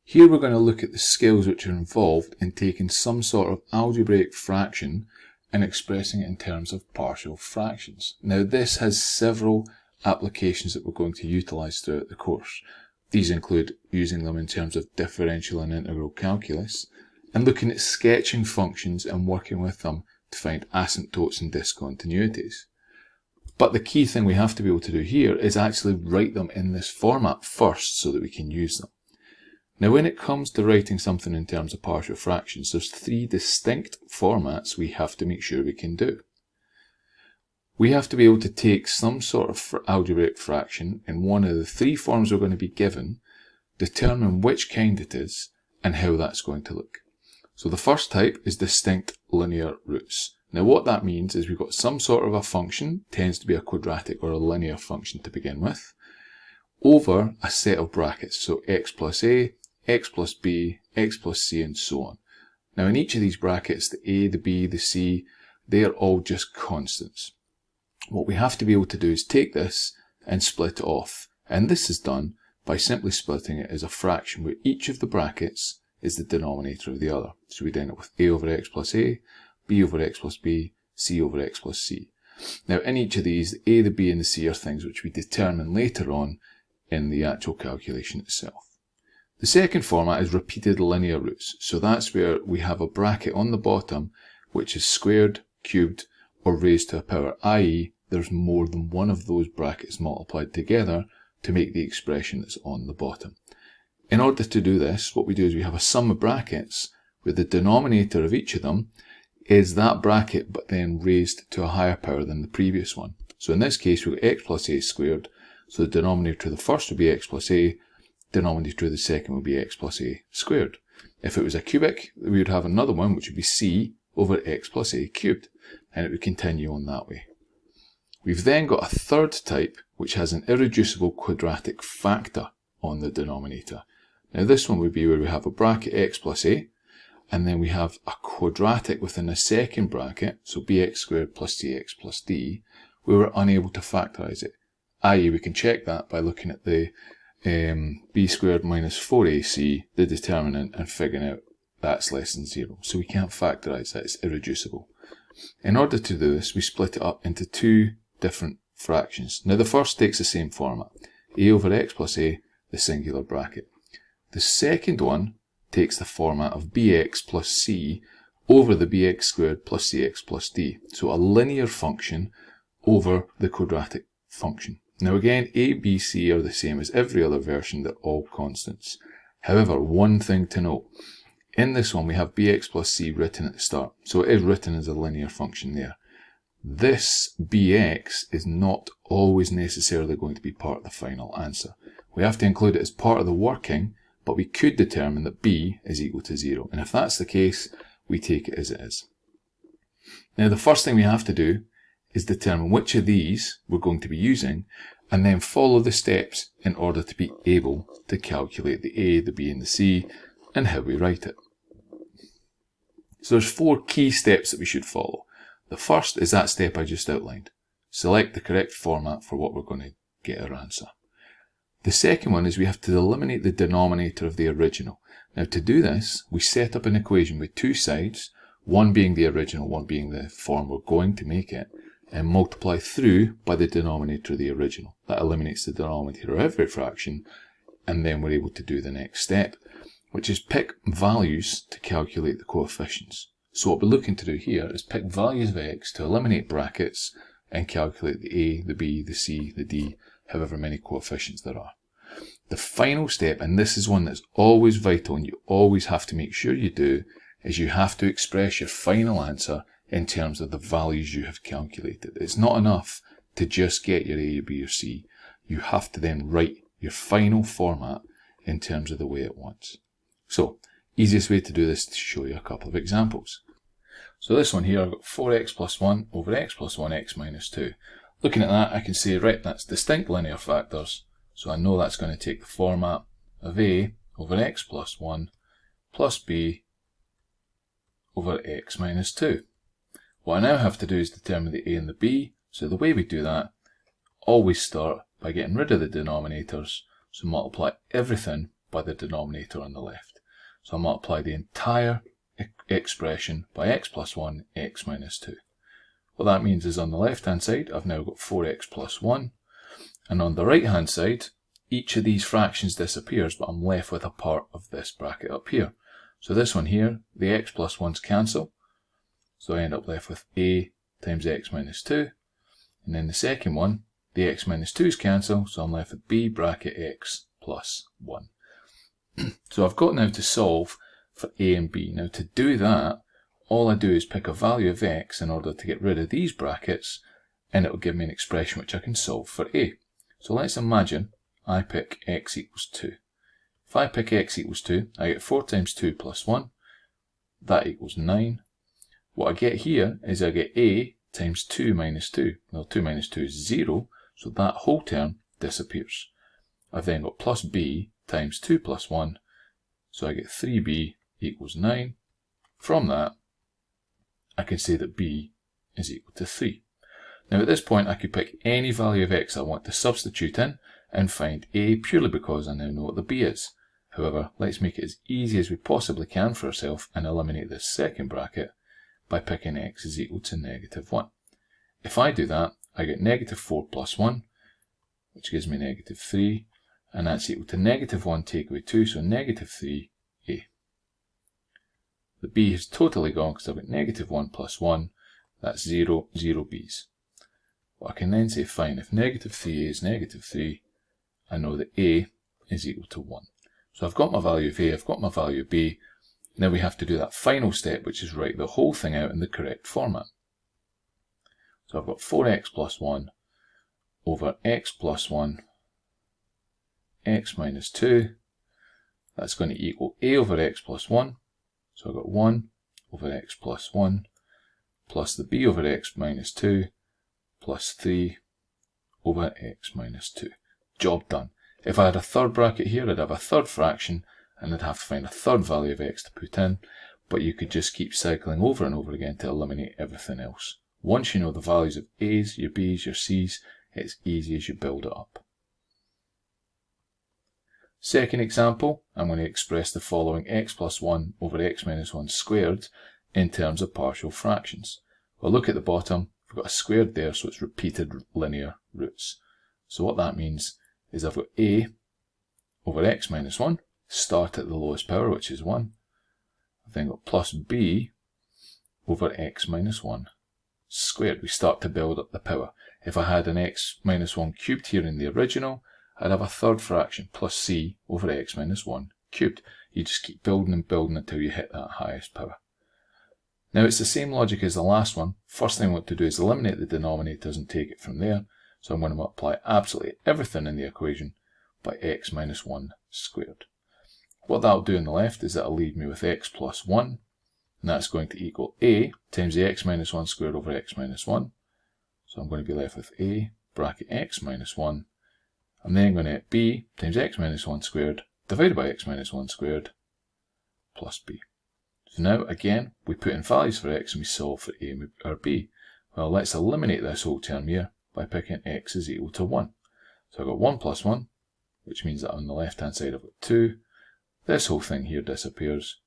Here we're going to look at the skills which are involved in taking some sort of algebraic fraction and expressing it in terms of partial fractions. Now this has several applications that we're going to utilise throughout the course. These include using them in terms of differential and integral calculus, and looking at sketching functions and working with them to find asymptotes and discontinuities. But the key thing we have to be able to do here is actually write them in this format first so that we can use them. Now when it comes to writing something in terms of partial fractions, there's three distinct formats we have to make sure we can do. We have to be able to take some sort of algebraic fraction in one of the three forms we're going to be given, determine which kind it is, and how that's going to look. So the first type is distinct linear roots. Now what that means is we've got some sort of a function, tends to be a quadratic or a linear function to begin with, over a set of brackets. So x plus a, x plus b, x plus c, and so on. Now in each of these brackets, the a, the b, the c, they are all just constants. What we have to be able to do is take this and split it off. And this is done by simply splitting it as a fraction where each of the brackets is the denominator of the other. So we end up with a over x plus a, b over x plus b, c over x plus c. Now in each of these, the a, the b, and the c are things which we determine later on in the actual calculation itself. The second format is repeated linear roots. So that's where we have a bracket on the bottom which is squared, cubed, or raised to a power, i.e. there's more than one of those brackets multiplied together to make the expression that's on the bottom. In order to do this, what we do is we have a sum of brackets where the denominator of each of them is that bracket but then raised to a higher power than the previous one. So in this case we've got x plus a squared, so the denominator of the first would be x plus a, denominator of the second would be x plus a squared. If it was a cubic, we would have another one which would be c over x plus a cubed, and it would continue on that way. We've then got a third type which has an irreducible quadratic factor on the denominator. Now this one would be where we have a bracket x plus a, and then we have a quadratic within a second bracket, so bx squared plus cx plus d, where we're unable to factorise it. I.e. we can check that by looking at the b squared minus 4ac, the determinant, and figuring out that's less than 0. So we can't factorise that, it's irreducible. In order to do this, we split it up into two different fractions. Now the first takes the same format, a over x plus a, the singular bracket. The second one takes the format of bx plus c over the bx squared plus cx plus d. So a linear function over the quadratic function. Now again, a, b, c are the same as every other version, they're all constants. However, one thing to note, in this one we have bx plus c written at the start, so it is written as a linear function there. This bx is not always necessarily going to be part of the final answer. We have to include it as part of the working, but we could determine that b is equal to 0, and if that's the case, we take it as it is. Now the first thing we have to do is determine which of these we're going to be using, and then follow the steps in order to be able to calculate the a, the b, and the c, and how we write it. So there's four key steps that we should follow. The first is that step I just outlined. Select the correct format for what we're going to get our answer. The second one is we have to eliminate the denominator of the original. Now to do this, we set up an equation with two sides, one being the original, one being the form we're going to make it, and multiply through by the denominator of the original. That eliminates the denominator of every fraction, and then we're able to do the next step, which is pick values to calculate the coefficients. So what we're looking to do here is pick values of x to eliminate brackets and calculate the a, the b, the c, the d, however many coefficients there are. The final step, and this is one that's always vital and you always have to make sure you do, is you have to express your final answer in terms of the values you have calculated. It's not enough to just get your a, b, or c. You have to then write your final format in terms of the way it wants. So, easiest way to do this is to show you a couple of examples. So this one here, I've got 4x plus 1 over x plus 1x minus 2. Looking at that, I can say, right, that's distinct linear factors. So I know that's going to take the format of a over x plus 1 plus b over x minus 2. What I now have to do is determine the a and the b. So the way we do that, always start by getting rid of the denominators. So multiply everything by the denominator on the left. So I'll multiply the entire expression by x plus 1, x minus 2. What that means is on the left hand side I've now got 4x plus 1, and on the right hand side each of these fractions disappears, but I'm left with a part of this bracket up here. So this one here, the x plus 1's cancel, so I end up left with a times x minus 2, and then the second one, the x minus 2's cancel, so I'm left with b bracket x plus 1. So I've got now to solve for a and b. Now to do that, all I do is pick a value of x in order to get rid of these brackets, and it will give me an expression which I can solve for a. So let's imagine I pick x equals 2. If I pick x equals 2, I get 4 times 2 plus 1, that equals 9. What I get here is I get a times 2 minus 2. Well, 2 minus 2 is 0, so that whole term disappears. I've then got plus b times 2 plus 1, so I get 3b equals 9. From that, I can say that b is equal to 3. Now at this point, I could pick any value of x I want to substitute in and find a purely because I now know what the b is. However, let's make it as easy as we possibly can for ourselves and eliminate this second bracket by picking x is equal to negative 1. If I do that, I get negative 4 plus 1, which gives me negative 3, and that's equal to negative 1 take away 2, so negative 3a. The b has totally gone because I've got negative 1 plus 1, that's 0, 0 b's. Well, I can then say, fine, if negative 3a is negative 3, I know that a is equal to 1. So I've got my value of a, I've got my value of b. Now we have to do that final step, which is write the whole thing out in the correct format. So I've got 4x plus 1 over x plus 1, x minus 2. That's going to equal a over x plus 1. So I've got 1 over x plus 1 plus the b over x minus 2 plus 3 over x minus 2. Job done. If I had a third bracket here, I'd have a third fraction, and I'd have to find a third value of x to put in, but you could just keep cycling over and over again to eliminate everything else. Once you know the values of a's, your b's, your c's, it's easy as you build it up. Second example, I'm going to express the following x plus 1 over x minus 1 squared in terms of partial fractions. Well, look at the bottom, we've got a squared there, so it's repeated linear roots. So what that means is I've got a over x minus 1, start at the lowest power, which is 1. I've then got plus b over x minus 1 squared. We start to build up the power. If I had an x minus 1 cubed here in the original, I'd have a third fraction, plus c over x minus 1 cubed. You just keep building and building until you hit that highest power. Now it's the same logic as the last one. First thing I want to do is eliminate the denominators and take it from there. So I'm going to multiply absolutely everything in the equation by x minus 1 squared. What that'll do on the left is that'll leave me with x plus 1, and that's going to equal a times the x minus 1 squared over x minus 1. So I'm going to be left with a bracket x minus 1. I'm then going to get b times x minus 1 squared divided by x minus 1 squared plus b. So now again we put in values for x and we solve for a or b. Well, let's eliminate this whole term here by picking x is equal to 1. So I've got 1 plus 1, which means that on the left hand side I've got 2. This whole thing here disappears,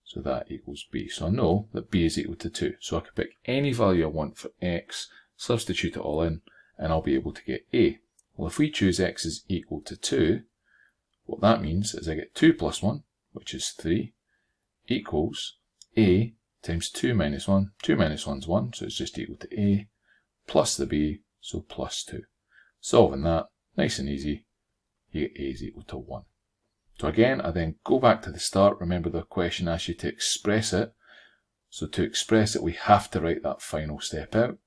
so that equals b. So I know that b is equal to 2. So I can pick any value I want for x, substitute it all in, and I'll be able to get a. Well, if we choose x is equal to 2, what that means is I get 2 plus 1, which is 3, equals a times 2 minus 1. 2 minus 1 is 1, so it's just equal to a, plus the b, so plus 2. Solving that, nice and easy, you get a is equal to 1. So again, I then go back to the start. Remember the question asked you to express it. So to express it, we have to write that final step out.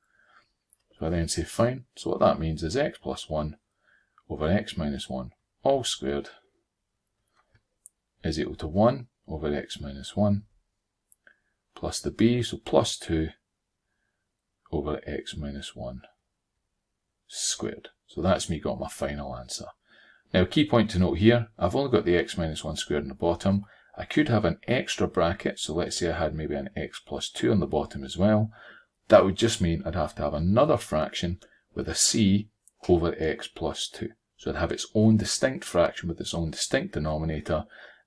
So I then say fine. So what that means is x plus 1 over x minus 1 all squared is equal to 1 over x minus 1 plus the b, so plus 2 over x minus 1 squared. So that's me got my final answer. Now, key point to note here, I've only got the x minus 1 squared on the bottom. I could have an extra bracket, so let's say I had maybe an x plus 2 on the bottom as well. That would just mean I'd have to have another fraction with a c over x plus 2. So it'd have its own distinct fraction with its own distinct denominator,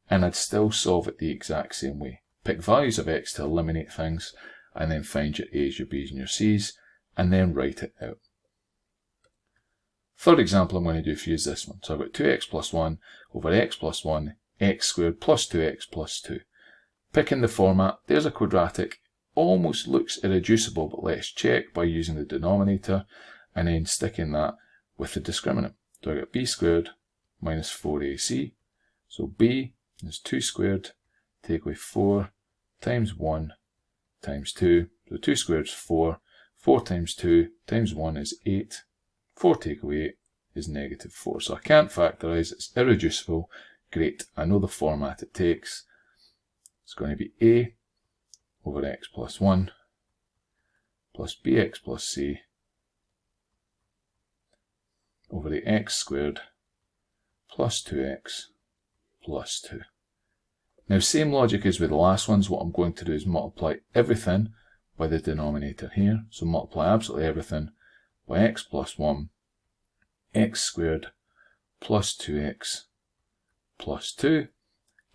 and I'd still solve it the exact same way. Pick values of x to eliminate things, and then find your a's, your b's, and your c's, and then write it out. Third example I'm going to do for you is this one. So I've got 2x plus 1 over x plus 1, x squared plus 2x plus 2. Picking the format, there's a quadratic, almost looks irreducible, but let's check by using the denominator and then sticking that with the discriminant. So I get b squared minus 4ac. So b is 2 squared, take away 4 times 1 times 2. So 2 squared is 4. 4 times 2 times 1 is 8. 4 take away 8 is negative 4. So I can't factorise, it's irreducible. Great, I know the format it takes. It's going to be a over x plus 1 plus bx plus c over the x squared plus 2x plus 2. Now, same logic as with the last ones. What I'm going to do is multiply everything by the denominator here. So multiply absolutely everything by x plus 1, x squared plus 2x plus 2.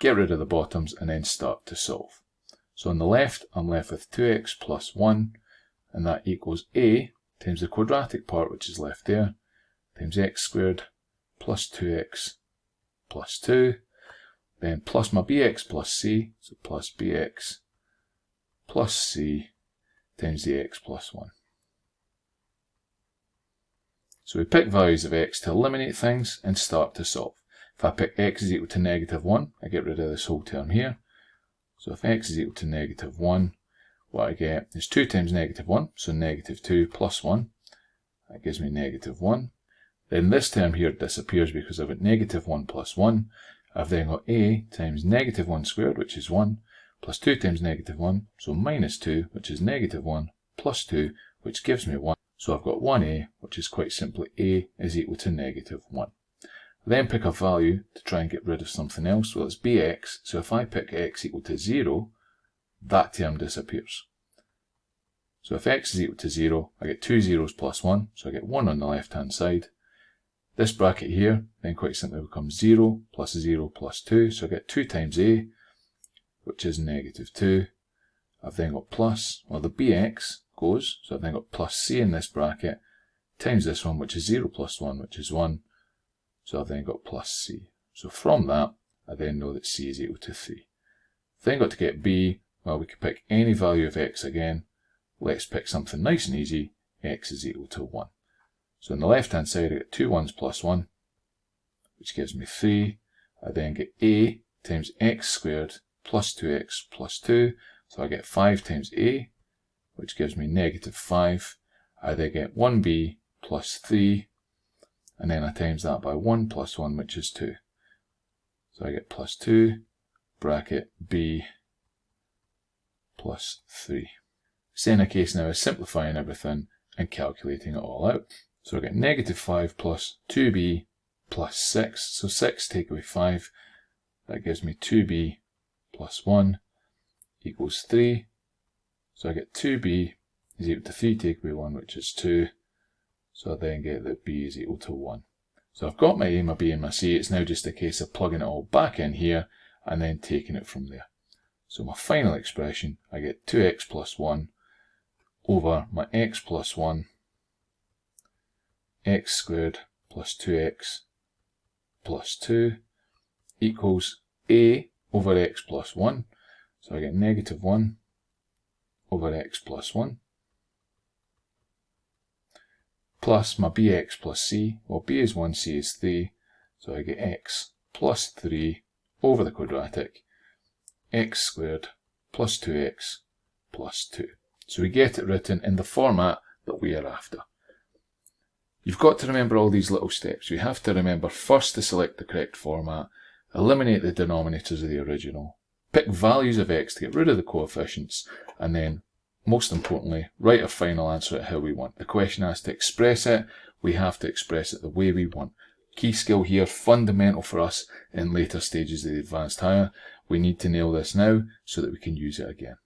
Get rid of the bottoms and then start to solve. So on the left, I'm left with 2x plus 1, and that equals a times the quadratic part, which is left there, times x squared plus 2x plus 2, then plus my bx plus c, so plus bx plus c times the x plus 1. So we pick values of x to eliminate things and start to solve. If I pick x is equal to negative 1, I get rid of this whole term here. So if x is equal to negative 1, what I get is 2 times negative 1, so negative 2 plus 1. That gives me negative 1. Then this term here disappears because I've got negative 1 plus 1. I've then got a times negative 1 squared, which is 1, plus 2 times negative 1, so minus 2, which is negative 1, plus 2, which gives me 1. So I've got 1a, which is quite simply a is equal to negative 1. I then pick a value to try and get rid of something else. Well, it's bx, so if I pick x equal to 0, that term disappears. So if x is equal to 0, I get 2 zeros plus 1, so I get 1 on the left-hand side. This bracket here then quite simply becomes 0 plus 0 plus 2, so I get 2 times a, which is negative 2. I've then got plus, well, the bx goes, so I've then got plus c in this bracket, times this one, which is 0 plus 1, which is 1. So I've then got plus c. So from that, I then know that c is equal to 3. Then got to get b. Well, we could pick any value of x again. Let's pick something nice and easy. X is equal to 1. So on the left-hand side, I get 2 1s plus 1, which gives me 3. I then get a times x squared plus 2x plus 2. So I get 5 times a, which gives me negative 5. I then get 1b plus 3. And then I times that by 1 plus 1, which is 2. So I get plus 2, bracket b plus 3. Second case now is simplifying everything and calculating it all out. So I get negative 5 plus 2b plus 6. So 6 take away 5. That gives me 2b plus 1 equals 3. So I get 2b is equal to 3 take away 1, which is 2. So I then get that b is equal to 1. So I've got my a, my b, and my c. It's now just a case of plugging it all back in here and then taking it from there. So my final expression, I get 2x plus 1 over my x plus 1, x squared plus 2x plus 2 equals a over x plus 1. So I get negative 1 over x plus 1. Plus my bx plus c, well b is 1, c is 3, so I get x plus 3 over the quadratic, x squared plus 2x plus 2. So we get it written in the format that we are after. You've got to remember all these little steps. You have to remember first to select the correct format, eliminate the denominators of the original, pick values of x to get rid of the coefficients, and then most importantly, write a final answer at how we want. The question has to express it. We have to express it the way we want. Key skill here, fundamental for us in later stages of the advanced higher. We need to nail this now so that we can use it again.